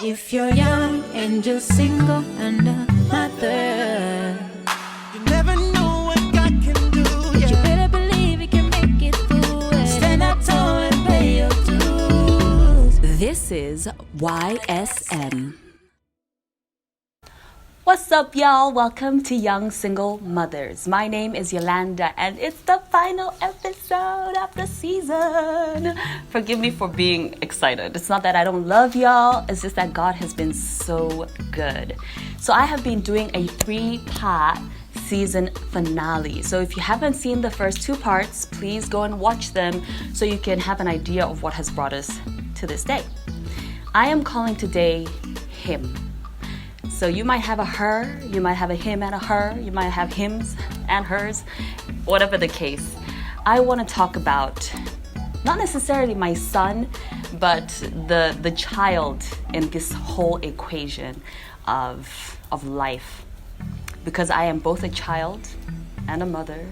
If you're young and just single and a mother, You never know what God can do. but you better believe you can make it through it. Stand up tall and pay your dues. This is YSM. What's up, y'all? Welcome to Young Single Mothers. My name is Yolanda, and it's the final episode of the season. Forgive me for being excited. It's not that I don't love y'all, it's just that God has been so good. So I have been doing a 3-part season finale. So if you haven't seen the first 2 parts, please go and watch them so you can have an idea of what has brought us to this day. I am calling today him. So you might have a her, you might have a him and a her, you might have hims and hers, whatever the case. I want to talk about not necessarily my son, but the child in this whole equation of life. Because I am both a child and a mother.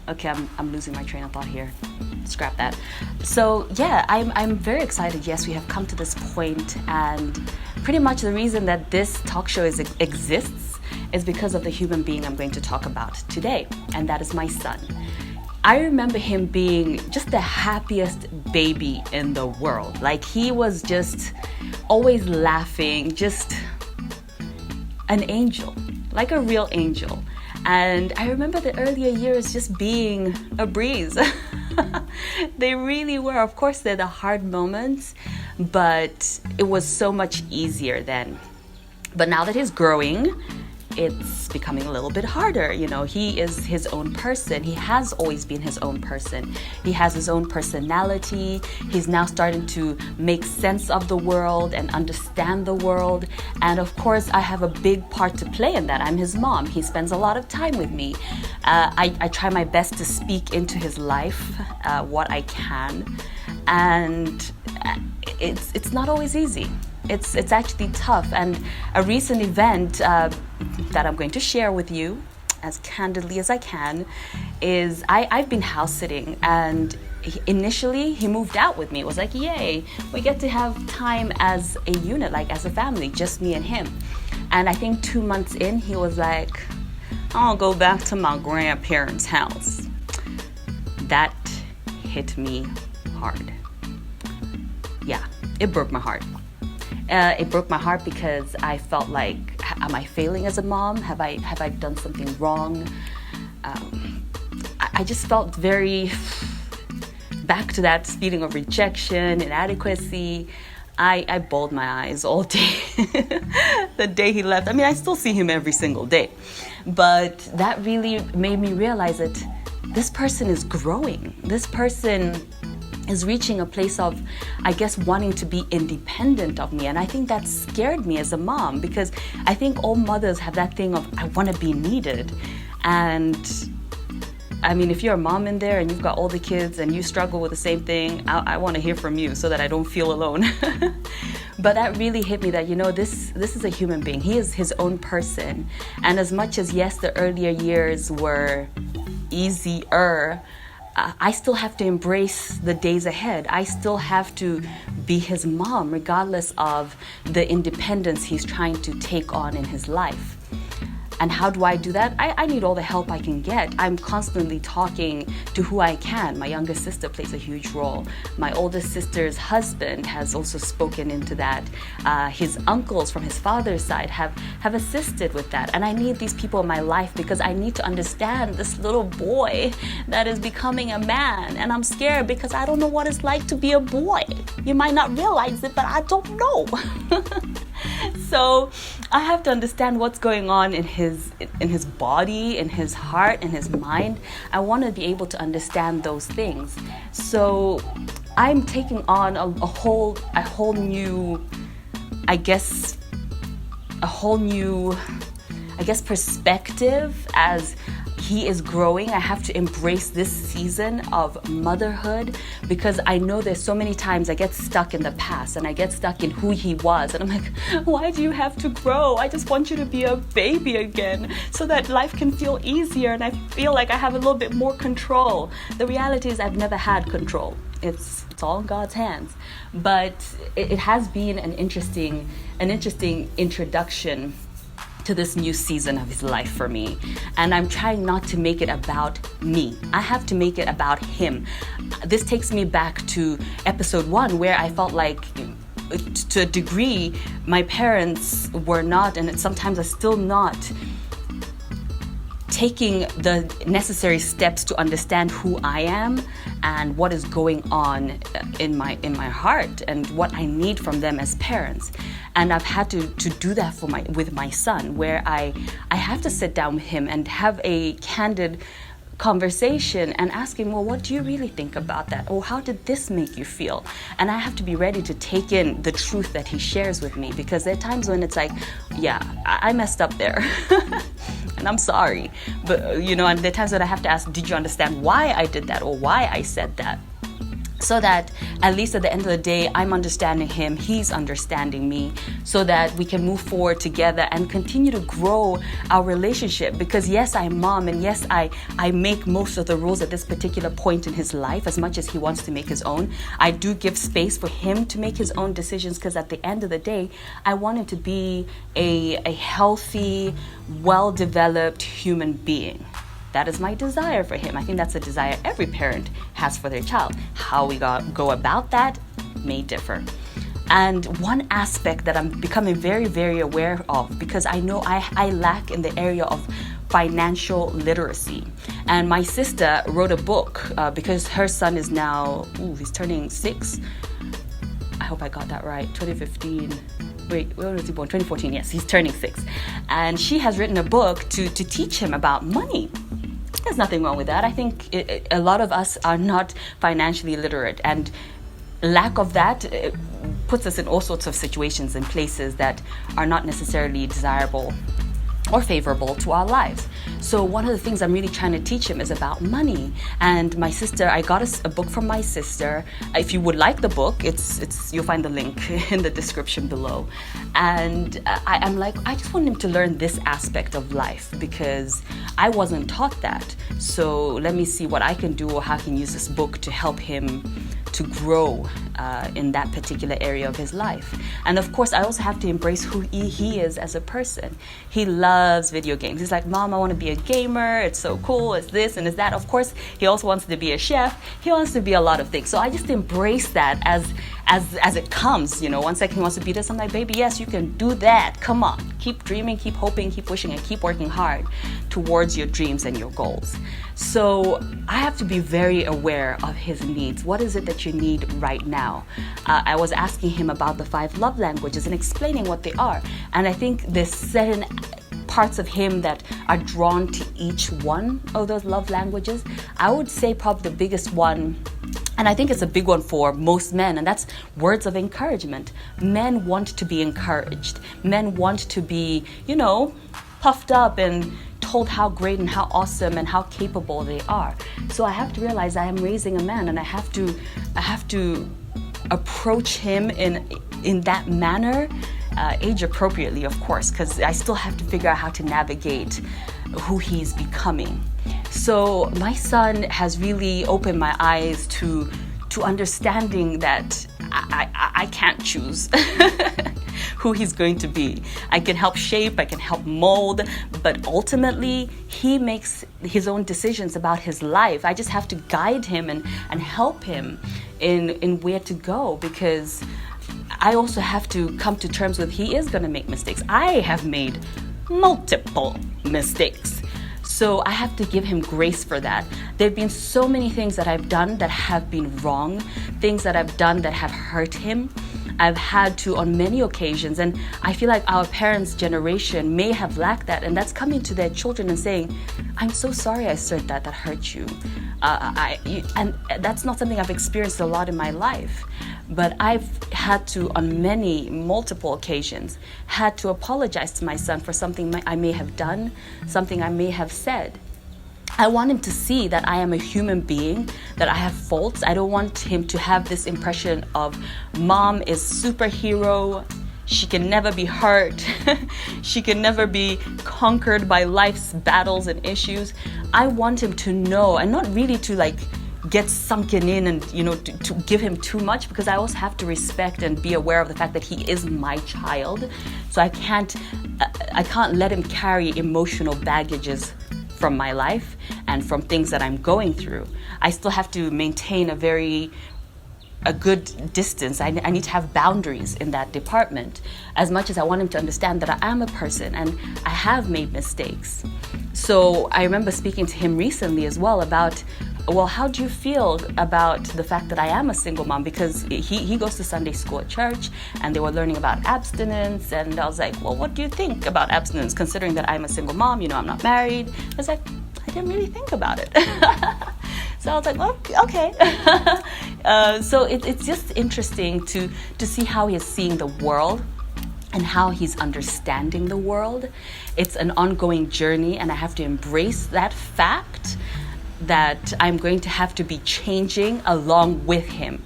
Okay, I'm losing my train of thought here. Scrap that. So yeah, I'm very excited. Yes, we have come to this point, and pretty much the reason that this talk show exists is because of the human being I'm going to talk about today, and that is my son. I remember him being just the happiest baby in the world. Like, he was just always laughing, just an angel, like a real angel. And I remember the earlier years just being a breeze. They really were. Of course, they're the hard moments, but it was so much easier then. But now that he's growing, it's becoming a little bit harder. You know, he is his own person. He has always been his own person. He has his own personality. He's now starting to make sense of the world and understand the world. And of course, I have a big part to play in that. I'm his mom. He spends a lot of time with me. I try my best to speak into his life what I can. And it's not always easy. It's actually tough. And a recent event that I'm going to share with you as candidly as I can is I've been house sitting, and initially he moved out with me. It was like, yay, we get to have time as a unit, like as a family, just me and him. And I think 2 months in, he was like, I'll go back to my grandparents' house. That hit me hard. Yeah, it broke my heart. It broke my heart because I felt like, am I failing as a mom? Have I done something wrong? I just felt very back to that feeling of rejection, inadequacy. I bawled my eyes all day the day he left. I mean, I still see him every single day. But that really made me realize that this person is growing. This person is reaching a place of, I guess, wanting to be independent of me. And I think that scared me as a mom, because I think all mothers have that thing of, I want to be needed. And I mean, if you're a mom in there and you've got all the kids and you struggle with the same thing, I want to hear from you so that I don't feel alone. But that really hit me that, you know, this is a human being. He is his own person. And as much as, yes, the earlier years were easier, I still have to embrace the days ahead. I still have to be his mom, regardless of the independence he's trying to take on in his life. And how do I do that? I need all the help I can get. I'm constantly talking to who I can. My younger sister plays a huge role. My oldest sister's husband has also spoken into that. His uncles from his father's side have assisted with that. And I need these people in my life because I need to understand this little boy that is becoming a man. And I'm scared because I don't know what it's like to be a boy. You might not realize it, but I don't know. So I have to understand what's going on in his body, in his heart, in his mind. I want to be able to understand those things. So I'm taking on a whole new perspective as he is growing. I have to embrace this season of motherhood, because I know there's so many times I get stuck in the past and I get stuck in who he was. And I'm like, why do you have to grow? I just want you to be a baby again so that life can feel easier and I feel like I have a little bit more control. The reality is I've never had control. It's it's all in God's hands. But it has been an interesting introduction to this new season of his life for me. And I'm trying not to make it about me. I have to make it about him. This takes me back to episode 1, where I felt like, to a degree, my parents were not, and sometimes are still not, taking the necessary steps to understand who I am and what is going on in my heart and what I need from them as parents. And I've had to do that with my son, where I have to sit down with him and have a candid conversation and ask him, well, what do you really think about that? Or how did this make you feel? And I have to be ready to take in the truth that he shares with me, because there are times when it's like, yeah, I messed up there. And I'm sorry. But, and there are times when I have to ask, did you understand why I did that or why I said that? So that at least at the end of the day, I'm understanding him, he's understanding me, so that we can move forward together and continue to grow our relationship. Because yes, I'm mom, and yes, I make most of the rules at this particular point in his life, as much as he wants to make his own. I do give space for him to make his own decisions, because at the end of the day, I want him to be a healthy, well-developed human being. That is my desire for him. I think that's a desire every parent has for their child. How we go about that may differ. And one aspect that I'm becoming very, very aware of, because I know I lack in the area of financial literacy. And my sister wrote a book because her son is now, he's turning 6. I hope I got that right, 2015. Wait, when was he born? 2014, yes, he's turning 6. And she has written a book to teach him about money. There's nothing wrong with that. I think a lot of us are not financially literate, and lack of that puts us in all sorts of situations and places that are not necessarily desirable or favorable to our lives. So one of the things I'm really trying to teach him is about money. And my sister, I got a book from my sister. If you would like the book, it's you'll find the link in the description below. And I'm like, I just want him to learn this aspect of life, because I wasn't taught that. So let me see what I can do, or how I can use this book to help him to grow in that particular area of his life. And of course, I also have to embrace who he is as a person. He loves video games. He's like, Mom, I want to be a gamer. It's so cool. It's this and it's that. Of course, he also wants to be a chef. He wants to be a lot of things. So I just embrace that as it comes. One second he wants to be this. I'm like, baby, yes, you can do that. Come on. Keep dreaming, keep hoping, keep wishing, and keep working hard towards your dreams and your goals. So I have to be very aware of his needs. What is it that you need right now? I was asking him about the 5 love languages and explaining what they are. And I think there's certain parts of him that are drawn to each one of those love languages. I would say probably the biggest one, and I think it's a big one for most men, and that's words of encouragement. Men want to be encouraged. Men want to be, puffed up and told how great and how awesome and how capable they are. So I have to realize I am raising a man, and I have to approach him in that manner, age appropriately, of course, because I still have to figure out how to navigate who he's becoming. So my son has really opened my eyes to understanding that I can't choose who he's going to be. I can help shape, I can help mold, but ultimately he makes his own decisions about his life. I just have to guide him and help him in where to go, because I also have to come to terms with he is going to make mistakes. I have made multiple mistakes. So I have to give him grace for that. There have been so many things that I've done that have been wrong, things that I've done that have hurt him. I've had to on many occasions, and I feel like our parents' generation may have lacked that, and that's coming to their children and saying, I'm so sorry I said that hurt you. And that's not something I've experienced a lot in my life. But I've had to, on multiple occasions, had to apologize to my son for something I may have done, something I may have said. I want him to see that I am a human being, that I have faults. I don't want him to have this impression of mom is superhero. She can never be hurt. She can never be conquered by life's battles and issues. I want him to know, and not really to get sunken in and to give him too much, because I also have to respect and be aware of the fact that he is my child. So I can't let him carry emotional baggages from my life and from things that I'm going through. I still have to maintain a good distance. I need to have boundaries in that department, as much as I want him to understand that I am a person and I have made mistakes. So I remember speaking to him recently as well about, well, how do you feel about the fact that I am a single mom? Because he goes to Sunday school at church and they were learning about abstinence, and I was like, well, what do you think about abstinence, considering that I'm a single mom, I'm not married? I was like, I didn't really think about it. So I was like, well, okay. So it's just interesting to see how he is seeing the world and how he's understanding the world. It's an ongoing journey, and I have to embrace that fact that I'm going to have to be changing along with him.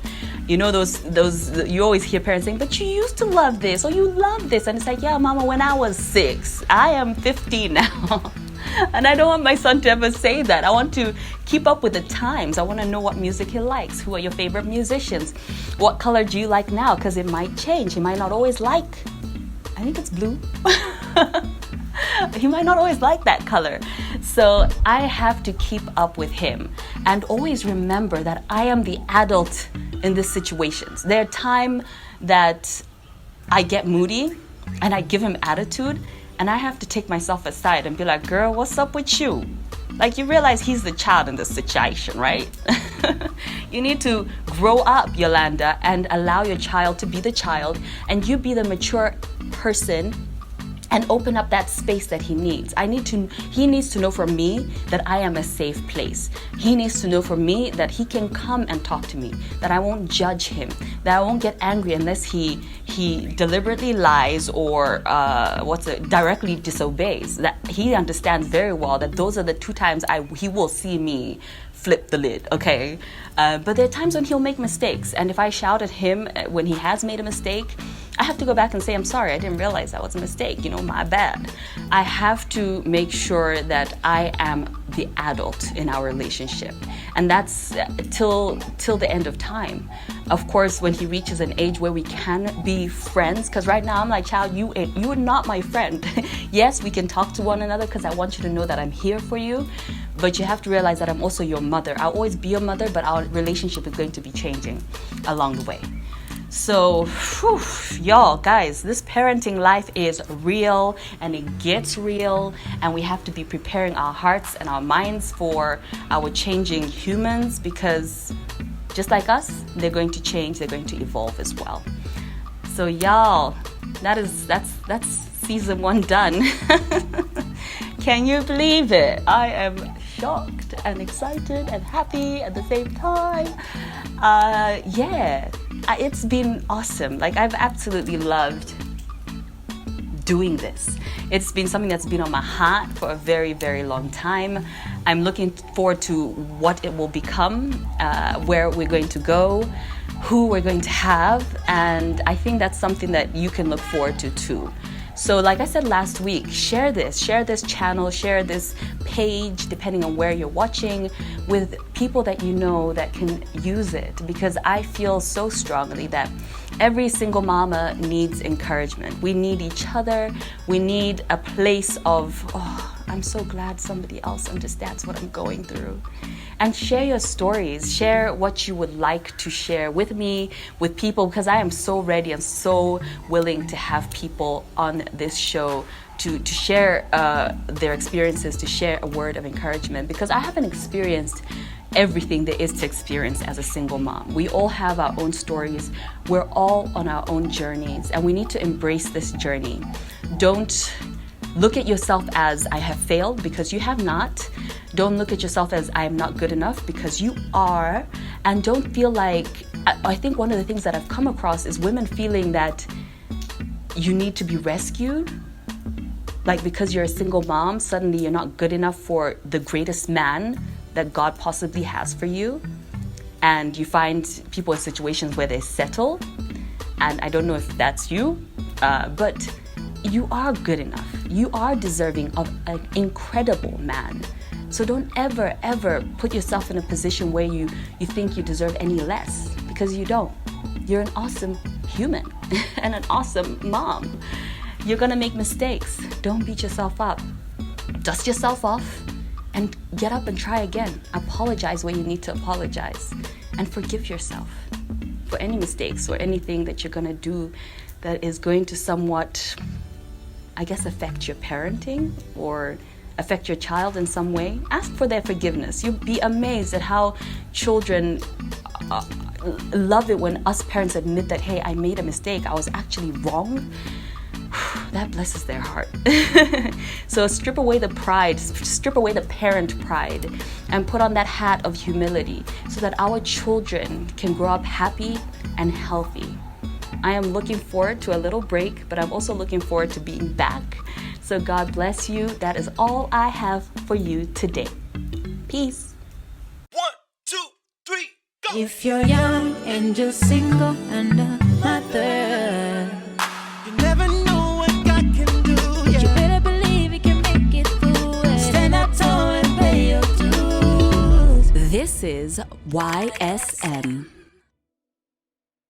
Those you always hear parents saying, but you used to love this, or you love this. And it's like, yeah, mama, when I was 6, I am 15 now. And I don't want my son to ever say that. I want to keep up with the times. I want to know what music he likes. Who are your favorite musicians? What color do you like now? Because it might change. He might not always like, I think it's blue. He might not always like that color. So I have to keep up with him and always remember that I am the adult in these situations. There are times that I get moody and I give him attitude, and I have to take myself aside and be like, girl, what's up with you? Like, you realize he's the child in this situation, right? You need to grow up, Yolanda, and allow your child to be the child, and you be the mature person and open up that space that he needs. He needs to know from me that I am a safe place. He needs to know from me that he can come and talk to me, that I won't judge him, that I won't get angry unless he deliberately lies or directly disobeys. That he understands very well that those are the 2 times he will see me flip the lid, okay? But there are times when he'll make mistakes, and if I shout at him when he has made a mistake, I have to go back and say, I'm sorry, I didn't realize that was a mistake, my bad. I have to make sure that I am the adult in our relationship. And that's till the end of time. Of course, when he reaches an age where we can be friends, because right now I'm like, child, you are not my friend. Yes, we can talk to one another because I want you to know that I'm here for you. But you have to realize that I'm also your mother. I'll always be your mother, but our relationship is going to be changing along the way. So, y'all, guys, this parenting life is real, and it gets real, and we have to be preparing our hearts and our minds for our changing humans, because just like us, they're going to change, they're going to evolve as well. So, y'all, that's season 1 done. Can you believe it? I am shocked and excited and happy at the same time. It's been awesome. Like, I've absolutely loved doing this. It's been something that's been on my heart for a very, very long time. I'm looking forward to what it will become, where we're going to go, who we're going to have, and I think that's something that you can look forward to too. So like I said last week, share this channel, share this page, depending on where you're watching, with people that you know that can use it, because I feel so strongly that every single mama needs encouragement. We need each other. We need a place of, I'm so glad somebody else understands what I'm going through. And share your stories. Share what you would like to share with me, with people, because I am so ready and so willing to have people on this show to share their experiences, to share a word of encouragement, because I haven't experienced everything there is to experience as a single mom. We all have our own stories. We're all on our own journeys, and we need to embrace this journey. Don't look at yourself as I have failed, because you have not. Don't look at yourself as I am not good enough, because you are. And don't feel like, I think one of the things that I've come across is women feeling that you need to be rescued. Like, because you're a single mom, suddenly you're not good enough for the greatest man that God possibly has for you. And you find people in situations where they settle. And I don't know if that's you, but you are good enough. You are deserving of an incredible man. So don't ever, ever put yourself in a position where you think you deserve any less, because you don't. You're an awesome human and an awesome mom. You're gonna make mistakes. Don't beat yourself up. Dust yourself off and get up and try again. Apologize where you need to apologize, and forgive yourself for any mistakes or anything that you're gonna do that is going to somewhat, I guess, affect your parenting or affect your child in some way. Ask for their forgiveness. You'll be amazed at how children love it when us parents admit that, hey, I made a mistake, I was actually wrong. That blesses their heart. So strip away the pride, strip away the parent pride, and put on that hat of humility so that our children can grow up happy and healthy. I am looking forward to a little break, but I'm also looking forward to being back. So God bless you. That is all I have for you today. Peace. 1, 2, 3, go! If you're young and just single and a mother, You never know what God can do. but you better believe you can make it through it. Stand up tall and pay your dues. This is YSM.